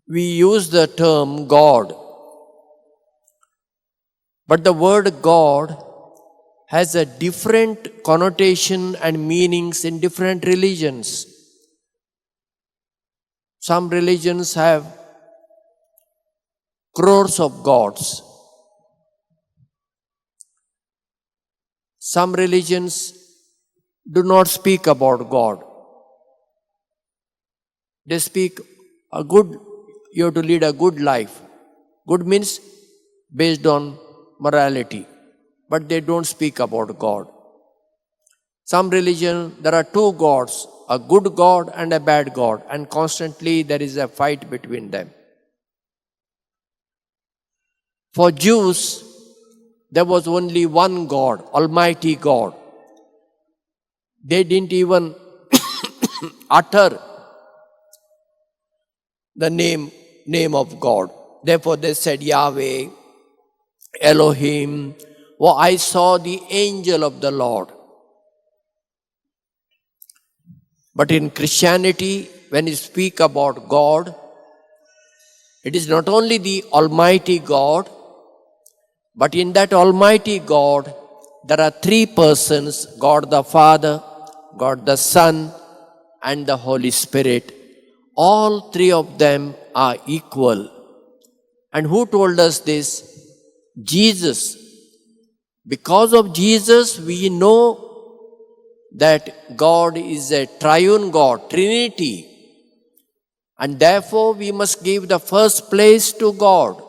we use the term God, but the word God has a different connotation and meanings in different religions. Some religions have crores of gods. Some religions do not speak about God. They speak you have to lead a good life. Good means based on morality, but they don't speak about God. Some religion, there are two gods, a good God and a bad God, and constantly there is a fight between them. For Jews, there was only one God, Almighty God. They didn't even utter the name of God. Therefore they said Yahweh, Elohim. Oh, I saw the angel of the Lord. But in Christianity, when you speak about God, it is not only the Almighty God, but in that Almighty God, there are three persons, God the Father, God the Son, and the Holy Spirit. All three of them are equal. And who told us this? Jesus. Because of Jesus, we know that God is a triune God, Trinity. And therefore, we must give the first place to God.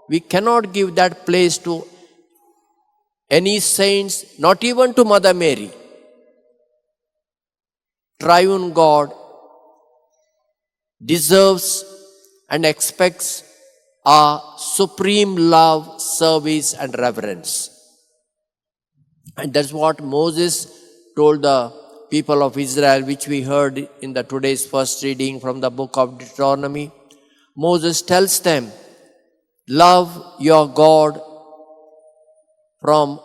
We cannot give that place to any saints, not even to Mother Mary. Triune God deserves and expects our supreme love, service, and reverence. And that's what Moses told the people of Israel, which we heard in the today's first reading from the book of Deuteronomy. Moses tells them, love your God from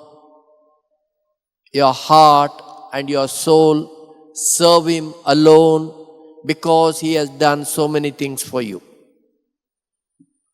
your heart and your soul. Serve Him alone because He has done so many things for you.